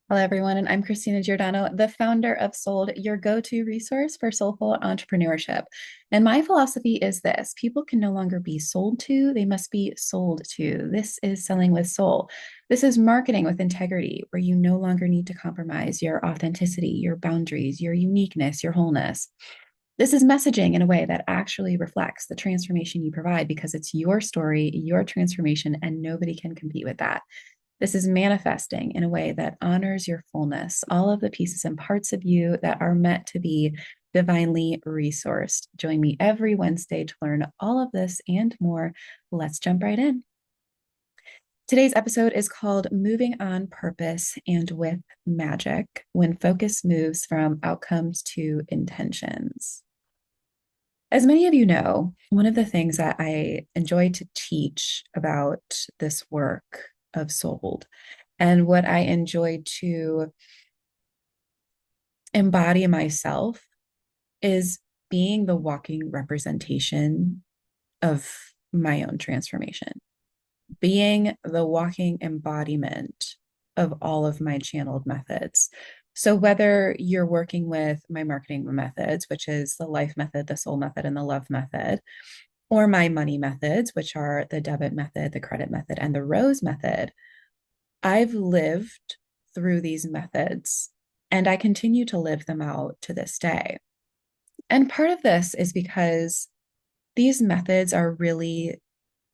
Hello, everyone, and I'm Christina Giordano, the founder of Sold, your go-to resource for soulful entrepreneurship. And my philosophy is this: people can no longer be sold to, they must be sold to. This is selling with soul. This is marketing with integrity, where you no longer need to compromise your authenticity, your boundaries, your uniqueness, your wholeness. This is messaging in a way that actually reflects the transformation you provide because it's your story, your transformation, and nobody can compete with that. This is manifesting in a way that honors your fullness, all of the pieces and parts of you that are meant to be divinely resourced. Join me every Wednesday to learn all of this and more. Let's jump right in. Today's episode is called Moving on Purpose and with Magic, when focus moves from outcomes to intentions. As many of you know, one of the things that I enjoy to teach about this work of Sold and what I enjoy to embody myself is being the walking representation of my own transformation, being the walking embodiment of all of my channeled methods. So, whether you're working with my marketing methods, which is the life method, the soul method, and the love method, or my money methods, which are the debit method, the credit method, and the rose method, I've lived through these methods and I continue to live them out to this day. And part of this is because these methods are really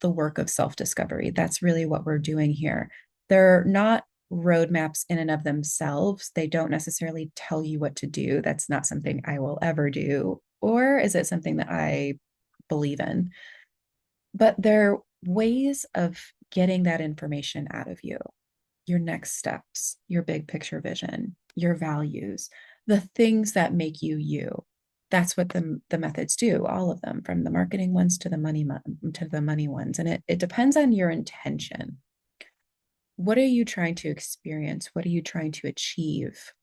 the work of self discovery. That's really what we're doing here. They're not roadmaps in and of themselves. They don't necessarily tell you what to do. That's not something I will ever do. Or is it something that I believe in? But they're ways of getting that information out of you, your next steps, your big picture vision, your values, the things that make you you. That's what the methods do, all of them, from the marketing ones to the money ones. And it depends on your intention. What are you trying to experience? What are you trying to achieve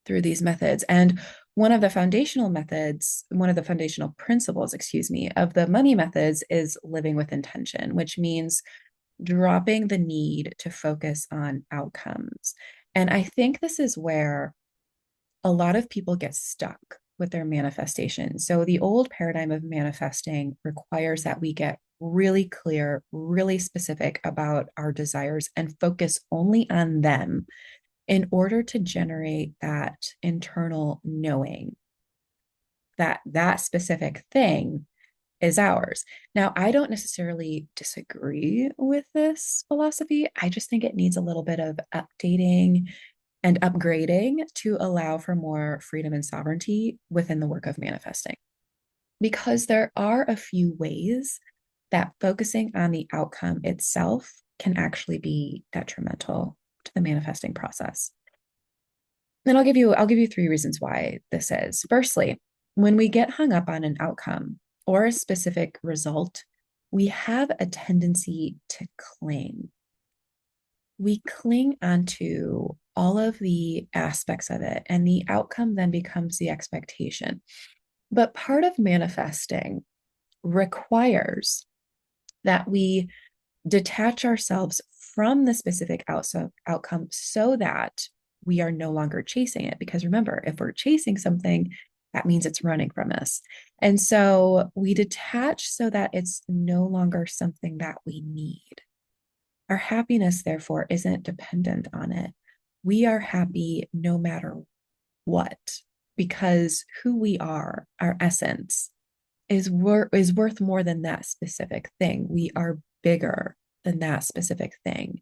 through these methods? And one of the foundational methods, one of the foundational principles, excuse me, of the money methods is living with intention, which means dropping the need to focus on outcomes. And I think this is where a lot of people get stuck with their manifestation. So the old paradigm of manifesting requires that we get really clear, really specific about our desires and focus only on them in order to generate that internal knowing that that specific thing is ours. Now, I don't necessarily disagree with this philosophy. I just think it needs a little bit of updating and upgrading to allow for more freedom and sovereignty within the work of manifesting. Because there are a few ways that focusing on the outcome itself can actually be detrimental to the manifesting process. And I'll give you three reasons why this is. Firstly, when we get hung up on an outcome or a specific result, we have a tendency to cling. We cling onto all of the aspects of it, and the outcome then becomes the expectation. But part of manifesting requires that we detach ourselves from the specific outcome so that we are no longer chasing it. Because remember, if we're chasing something, that means it's running from us. And so we detach so that it's no longer something that we need. Our happiness, therefore, isn't dependent on it. We are happy no matter what, because who we are, our essence, is worth more than that specific thing. We are bigger than that specific thing.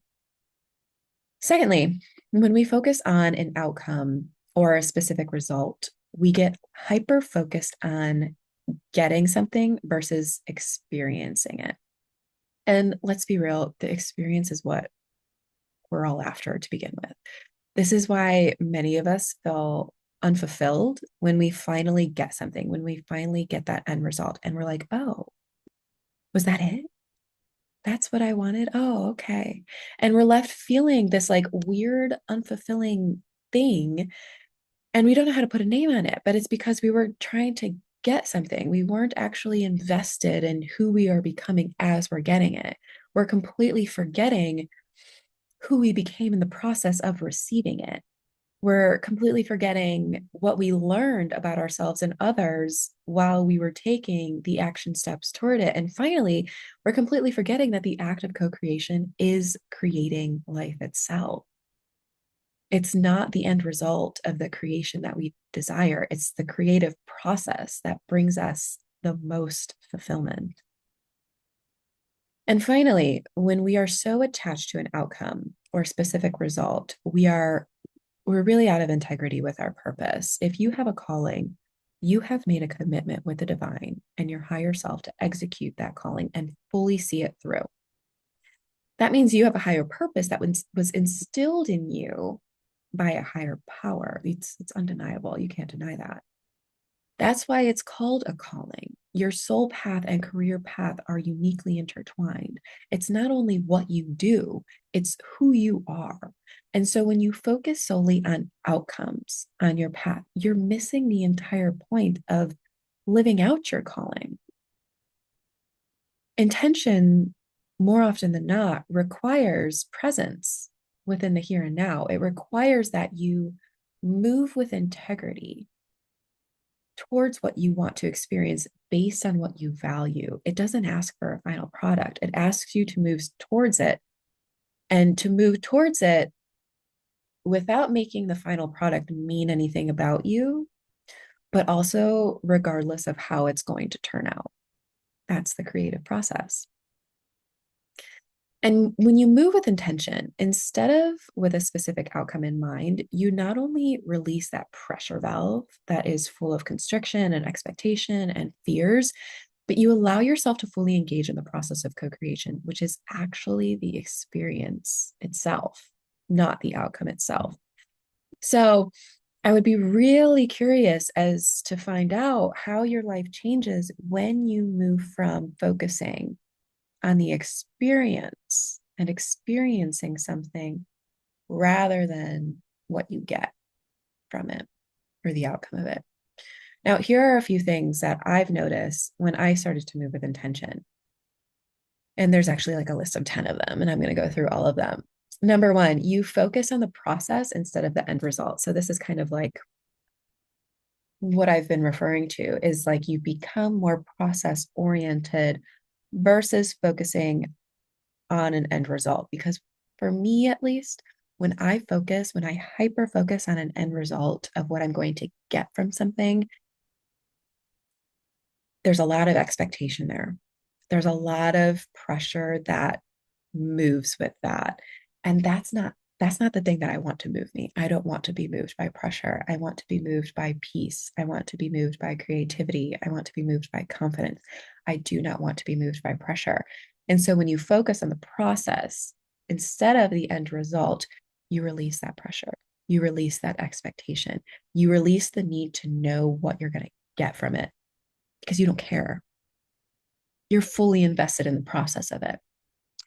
Secondly, when we focus on an outcome or a specific result, we get hyper focused on getting something versus experiencing it. And let's be real, the experience is what we're all after to begin with. This is why many of us feel unfulfilled when we finally get something, when we finally get that end result, and we're like, oh, was that it? That's what I wanted. Oh, okay. And we're left feeling this like weird, unfulfilling thing. And we don't know how to put a name on it, but it's because we were trying to get something. We weren't actually invested in who we are becoming as we're getting it. We're completely forgetting who we became in the process of receiving it. We're completely forgetting what we learned about ourselves and others while we were taking the action steps toward it. And finally, we're completely forgetting that the act of co-creation is creating life itself. It's not the end result of the creation that we desire. It's the creative process that brings us the most fulfillment. And finally, when we are so attached to an outcome or specific result, we're really out of integrity with our purpose. If you have a calling, you have made a commitment with the divine and your higher self to execute that calling and fully see it through. That means you have a higher purpose that was instilled in you by a higher power. It's undeniable. You can't deny that. That's why it's called a calling. Your soul path and career path are uniquely intertwined. It's not only what you do, it's who you are. And so when you focus solely on outcomes on your path, you're missing the entire point of living out your calling. Intention, more often than not, requires presence within the here and now. It requires that you move with integrity towards what you want to experience based on what you value. It doesn't ask for a final product. It asks you to move towards it, and to move towards it without making the final product mean anything about you, but also regardless of how it's going to turn out. That's the creative process. And when you move with intention, instead of with a specific outcome in mind, you not only release that pressure valve that is full of constriction and expectation and fears, but you allow yourself to fully engage in the process of co-creation, which is actually the experience itself, not the outcome itself. So I would be really curious as to find out how your life changes when you move from focusing on the experience and experiencing something rather than what you get from it or the outcome of it. Now, here are a few things that I've noticed when I started to move with intention. And there's actually like a list of 10 of them, and I'm going to go through all of them. Number one, you focus on the process instead of the end result. So this is kind of like what I've been referring to is like you become more process oriented versus focusing on an end result. Because for me, at least, when I hyper focus on an end result of what I'm going to get from something, there's a lot of expectation there. There's a lot of pressure that moves with that. And that's not the thing that I want to move me. I don't want to be moved by pressure. I want to be moved by peace. I want to be moved by creativity. I want to be moved by confidence. I do not want to be moved by pressure. And so when you focus on the process instead of the end result, you release that pressure. You release that expectation. You release the need to know what you're going to get from it because you don't care. You're fully invested in the process of it.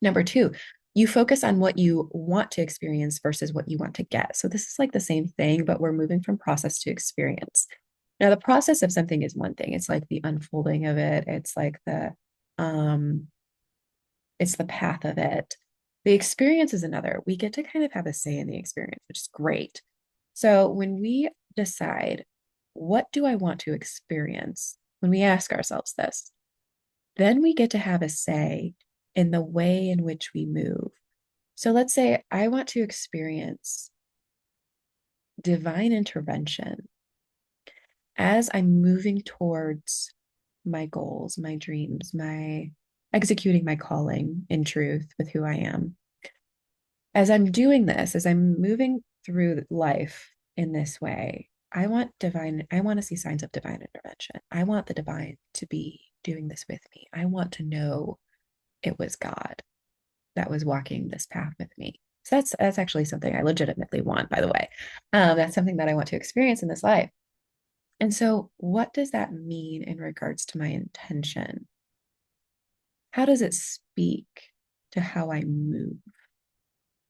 Number two, you focus on what you want to experience versus what you want to get. So this is like the same thing, but we're moving from process to experience. Now, the process of something is one thing. It's like the unfolding of it. Um, it's the path of it. The experience is another. We get to kind of have a say in the experience, which is great. So when we decide, what do I want to experience? When we ask ourselves this, then we get to have a say in the way in which we move. So let's say I want to experience divine intervention as I'm moving towards my goals, my dreams, my executing my calling in truth with who I am. As I'm doing this, as I'm moving through life in this way, I want to see signs of divine intervention. I want the divine to be doing this with me. I want to know it was God that was walking this path with me. So that's actually something I legitimately want, by the way. That's something that I want to experience in this life. And so, what does that mean in regards to my intention? How does it speak to how I move?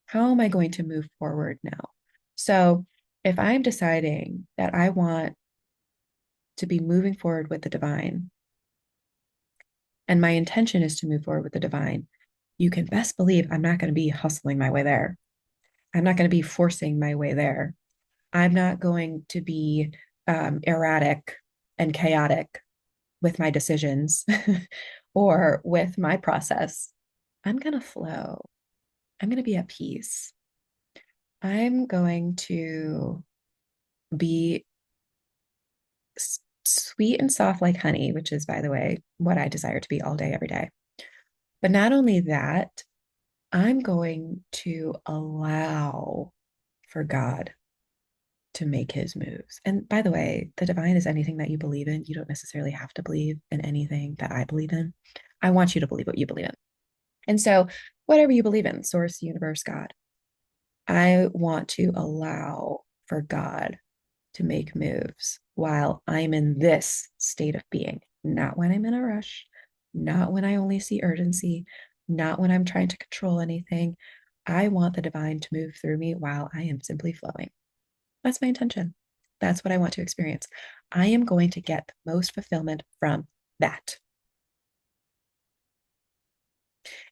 How am I going to move forward now? So, if I'm deciding that I want to be moving forward with the divine, and my intention is to move forward with the divine, you can best believe I'm not going to be hustling my way there. I'm not going to be forcing my way there. I'm not going to be erratic and chaotic with my decisions or with my process. I'm going to flow. I'm going to be at peace. I'm going to be sweet and soft like honey, which is, by the way, what I desire to be all day, every day. But not only that, I'm going to allow for God to make his moves. And by the way, the divine is anything that you believe in. You don't necessarily have to believe in anything that I believe in. I want you to believe what you believe in. And so, whatever you believe in, source, universe, God, I want to allow for God to make moves while I'm in this state of being, not when I'm in a rush, not when I only see urgency, not when I'm trying to control anything. I want the divine to move through me while I am simply flowing. That's my intention. That's what I want to experience. I am going to get the most fulfillment from that.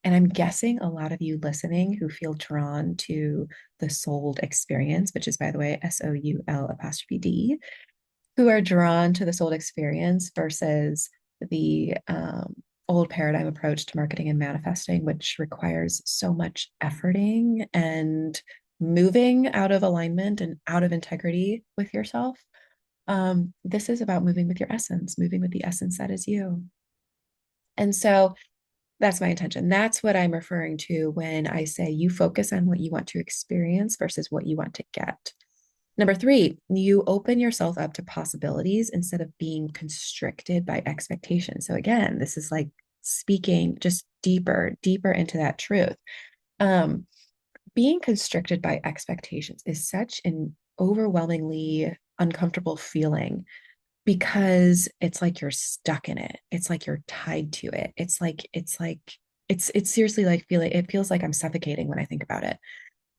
And I'm guessing a lot of you listening who feel drawn to the souled experience, which is, by the way, SOUL''D, who are drawn to the souled experience versus the old paradigm approach to marketing and manifesting, which requires so much efforting and moving out of alignment and out of integrity with yourself. This is about moving with your essence, moving with the essence that is you. And so that's my intention. That's what I'm referring to when I say you focus on what you want to experience versus what you want to get. Number three, you open yourself up to possibilities instead of being constricted by expectations. So again, this is like speaking just deeper, deeper into that truth. Um, Being constricted by expectations is such an overwhelmingly uncomfortable feeling because it's like you're stuck in it. It's like you're tied to it. It's seriously like feeling it feels like I'm suffocating when I think about it.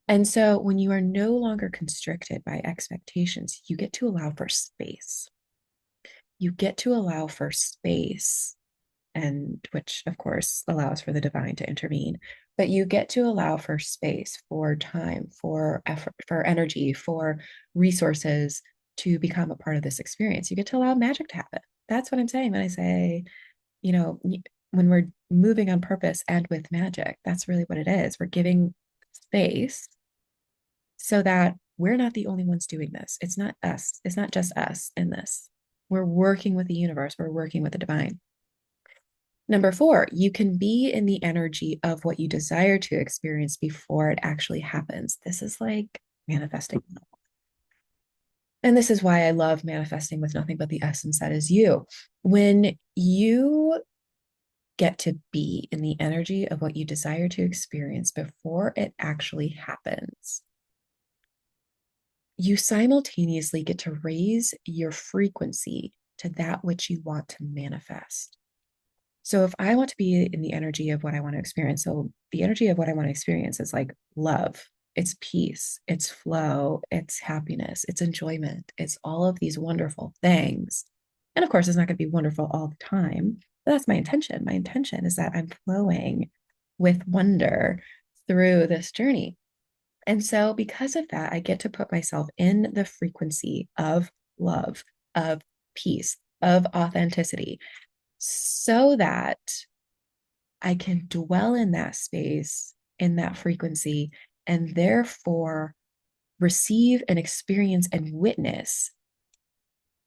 And so when you are no longer constricted by expectations, you get to allow for space. You get to allow for space, and which of course allows for the divine to intervene, but you get to allow for space, for time, for effort, for energy, for resources to become a part of this experience. You get to allow magic to happen. That's what I'm saying when I say, you know, when we're moving on purpose and with magic, that's really what it is. We're giving space so that we're not the only ones doing this. It's not us. It's not just us in this. We're working with the universe. We're working with the divine. Number four, you can be in the energy of what you desire to experience before it actually happens. This is like manifesting. And this is why I love manifesting with nothing but the essence that is you. When you get to be in the energy of what you desire to experience before it actually happens, you simultaneously get to raise your frequency to that which you want to manifest. So if I want to be in the energy of what I want to experience, so the energy of what I want to experience is like love, it's peace, it's flow, it's happiness, it's enjoyment, it's all of these wonderful things. And of course, it's not going to be wonderful all the time, but that's my intention. My intention is that I'm flowing with wonder through this journey. And so, because of that, I get to put myself in the frequency of love, of peace, of authenticity, so that I can dwell in that space, in that frequency, and therefore receive and experience and witness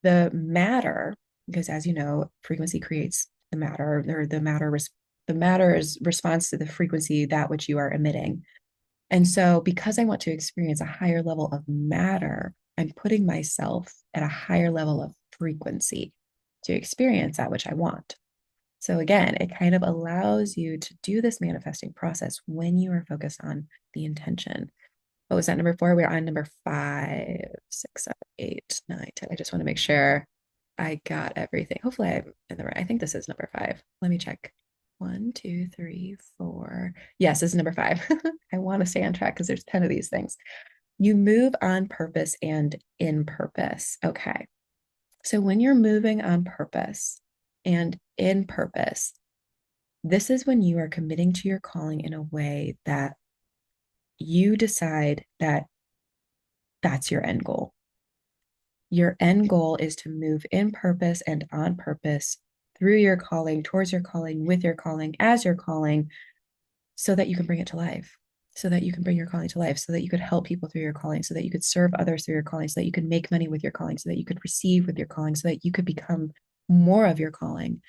the matter. Because, as you know, frequency creates the matter, or the matter is response to the frequency that which you are emitting. And so, because I want to experience a higher level of matter, I'm putting myself at a higher level of frequency to experience that which I want. So, again, it kind of allows you to do this manifesting process when you are focused on the intention. What was that, number four? We're on number 5, 6, 7, 8, 9, 10. I just want to make sure I got everything. Hopefully, I'm in the right. I think this is number 5. Let me check. 1, 2, 3, 4. Yes, this is number 5. I want to stay on track because there's 10 of these things. You move on purpose and in purpose. Okay. So when you're moving on purpose and in purpose, this is when you are committing to your calling in a way that you decide that that's your end goal. Your end goal is to move in purpose and on purpose through your calling, towards your calling, with your calling, as your calling, so that you can bring it to life, so that you can bring your calling to life, so that you could help people through your calling, so that you could serve others through your calling, so that you could make money with your calling, so that you could receive with your calling, so that you could become more of your calling.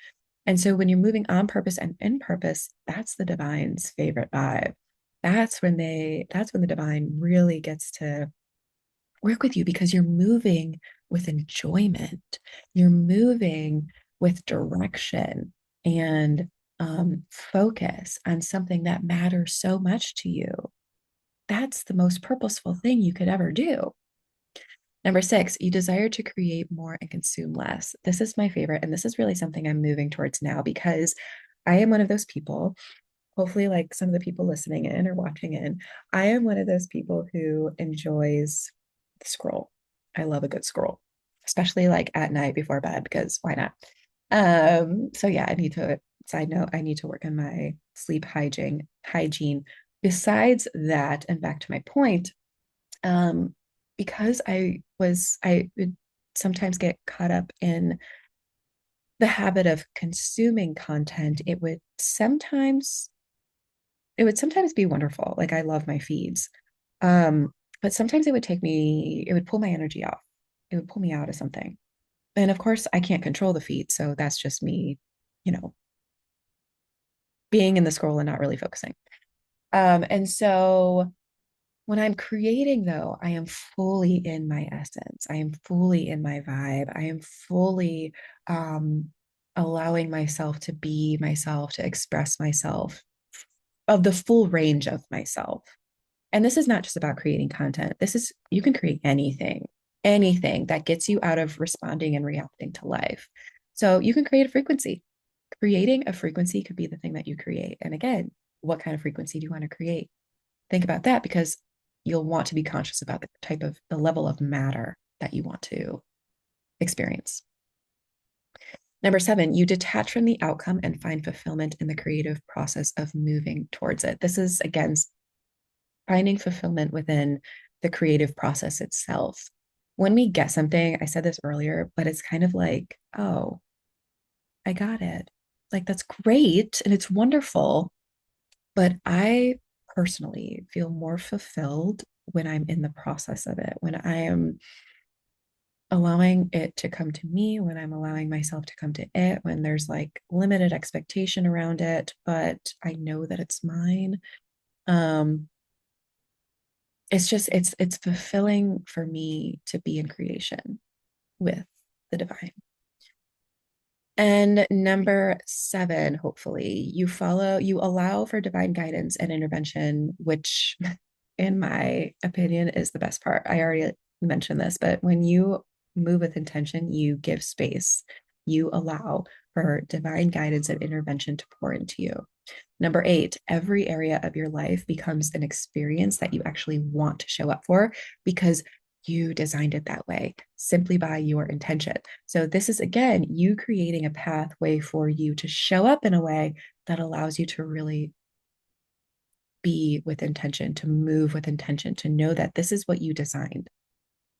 And so when you're moving on purpose and in purpose, that's the divine's favorite vibe. That's when the divine really gets to work with you because you're moving with enjoyment. You're moving with direction and focus on something that matters so much to you. That's the most purposeful thing you could ever do. Number 6, you desire to create more and consume less. This is my favorite, and this is really something I'm moving towards now because I am one of those people, hopefully, like some of the people listening in or watching in, I am one of those people who enjoys the scroll. I love a good scroll, especially like at night before bed, because why not? So yeah, side note, I need to work on my sleep hygiene. Besides that, and back to my point, um, because I would sometimes get caught up in the habit of consuming content, it would sometimes be wonderful. Like I love my feeds. But sometimes it would pull my energy off. It would pull me out of something. And of course, I can't control the feed. So that's just me, you know, being in the scroll and not really focusing. And so when I'm creating, though, I am fully in my essence. I am fully in my vibe. I am fully allowing myself to be myself, to express myself of the full range of myself. And this is not just about creating content. You can create anything that gets you out of responding and reacting to life. So you can create a frequency. Creating a frequency could be the thing that you create. And again, what kind of frequency do you want to create? Think about that because you'll want to be conscious about the level of matter that you want to experience. Number 7, you detach from the outcome and find fulfillment in the creative process of moving towards it. This is, again, finding fulfillment within the creative process itself. When we get something, I said this earlier, but it's kind of like, oh, I got it. Like, that's great and it's wonderful. But I personally feel more fulfilled when I'm in the process of it, when I am allowing it to come to me, when I'm allowing myself to come to it, when there's like limited expectation around it, but I know that it's mine. Um, it's fulfilling for me to be in creation with the divine. And number 7, hopefully, you allow for divine guidance and intervention, which, in my opinion, is the best part. I already mentioned this, but when you move with intention, you give space, you allow for divine guidance and intervention to pour into you. Number 8, every area of your life becomes an experience that you actually want to show up for because you designed it that way simply by your intention. So, this is again you creating a pathway for you to show up in a way that allows you to really be with intention, to move with intention, to know that this is what you designed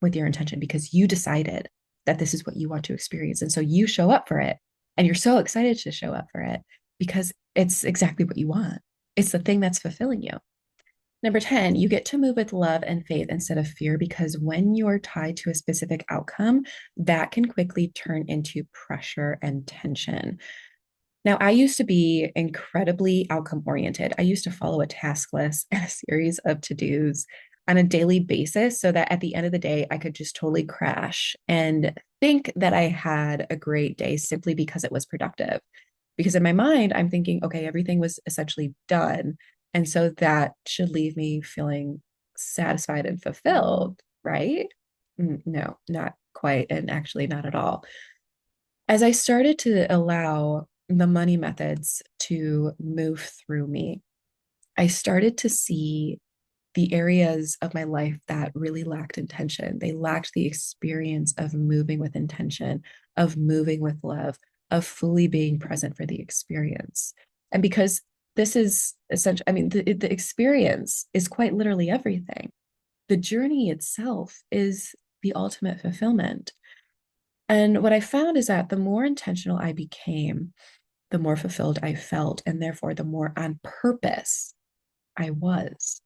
with your intention because you decided that this is what you want to experience. And so you show up for it and you're so excited to show up for it because it's exactly what you want. It's the thing that's fulfilling you. Number 10, you get to move with love and faith instead of fear because when you're tied to a specific outcome, that can quickly turn into pressure and tension. Now, I used to be incredibly outcome oriented. I used to follow a task list and a series of to dos on a daily basis so that at the end of the day, I could just totally crash and think that I had a great day simply because it was productive. Because in my mind, I'm thinking, okay, everything was essentially done. And so that should leave me feeling satisfied and fulfilled, right? No, not quite. And actually, not at all. As I started to allow the money methods to move through me, I started to see the areas of my life that really lacked intention. They lacked the experience of moving with intention, of moving with love, of fully being present for the experience. And because this is essential. I mean, the experience is quite literally everything. The journey itself is the ultimate fulfillment. And what I found is that the more intentional I became, the more fulfilled I felt, and therefore the more on purpose I was.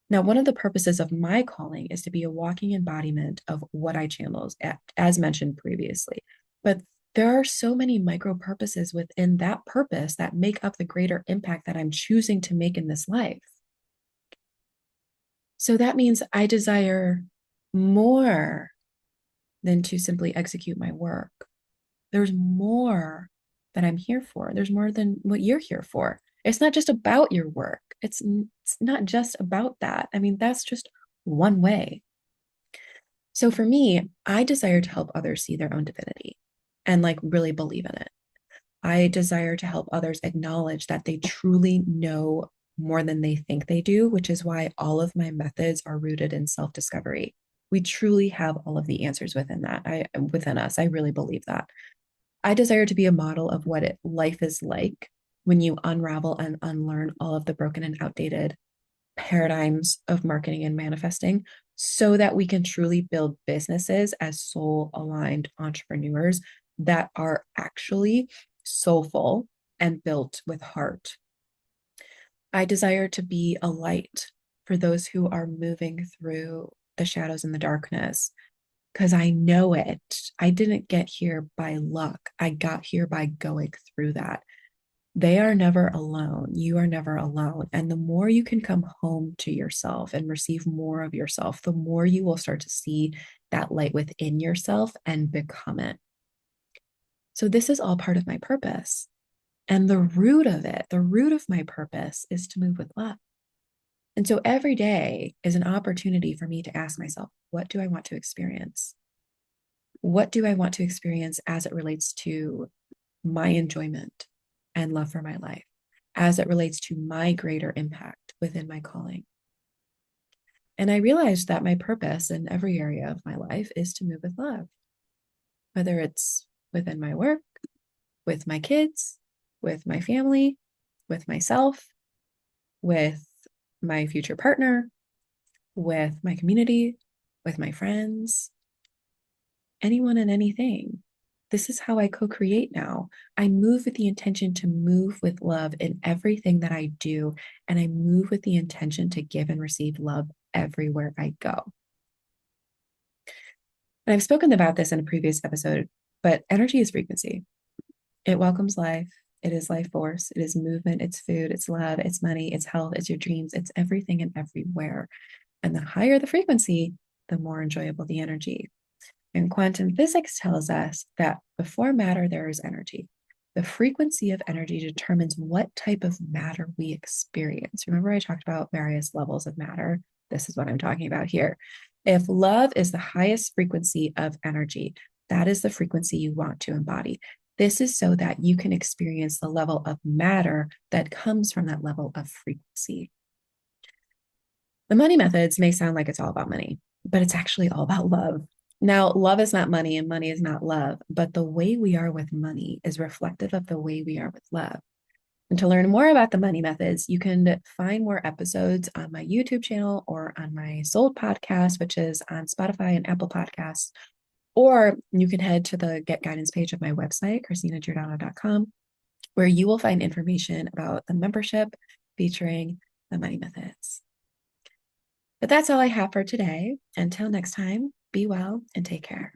Now, one of the purposes of my calling is to be a walking embodiment of what I channel, as mentioned previously. But there are so many micro purposes within that purpose that make up the greater impact that I'm choosing to make in this life. So that means I desire more than to simply execute my work. There's more that I'm here for. There's more than what you're here for. It's not just about your work. It's not just about that. I mean, that's just one way. So for me, I desire to help others see their own divinity and like really believe in it. I desire to help others acknowledge that they truly know more than they think they do, which is why all of my methods are rooted in self-discovery. We truly have all of the answers within us. I really believe that. I desire to be a model of what life is like when you unravel and unlearn all of the broken and outdated paradigms of marketing and manifesting so that we can truly build businesses as soul aligned entrepreneurs that are actually soulful and built with heart. I desire to be a light for those who are moving through the shadows and the darkness because I know it. I didn't get here by luck. I got here by going through that. They are never alone. You are never alone. And the more you can come home to yourself and receive more of yourself, the more you will start to see that light within yourself and become it. So, this is all part of my purpose. And the root of it, the root of my purpose is to move with love. And so every day is an opportunity for me to ask myself, what do I want to experience? What do I want to experience as it relates to my enjoyment and love for my life, as it relates to my greater impact within my calling? And I realized that my purpose in every area of my life is to move with love, whether it's within my work, with my kids, with my family, with myself, with my future partner, with my community, with my friends, anyone and anything. This is how I co-create now. I move with the intention to move with love in everything that I do, and I move with the intention to give and receive love everywhere I go. And I've spoken about this in a previous episode, but energy is frequency. It welcomes life. It is life force. It is movement. It's food. It's love. It's money. It's health. It's your dreams. It's everything and everywhere. And the higher the frequency, the more enjoyable the energy. And quantum physics tells us that before matter, there is energy. The frequency of energy determines what type of matter we experience. Remember, I talked about various levels of matter. This is what I'm talking about here. If love is the highest frequency of energy, that is the frequency you want to embody. This is so that you can experience the level of matter that comes from that level of frequency. The money methods may sound like it's all about money, but it's actually all about love. Now, love is not money and money is not love, but the way we are with money is reflective of the way we are with love. And to learn more about the money methods, you can find more episodes on my YouTube channel or on my Sold podcast, which is on Spotify and Apple Podcasts. Or you can head to the Get Guidance page of my website, ChristinaGiordano.com, where you will find information about the membership featuring the money methods. But that's all I have for today. Until next time, be well and take care.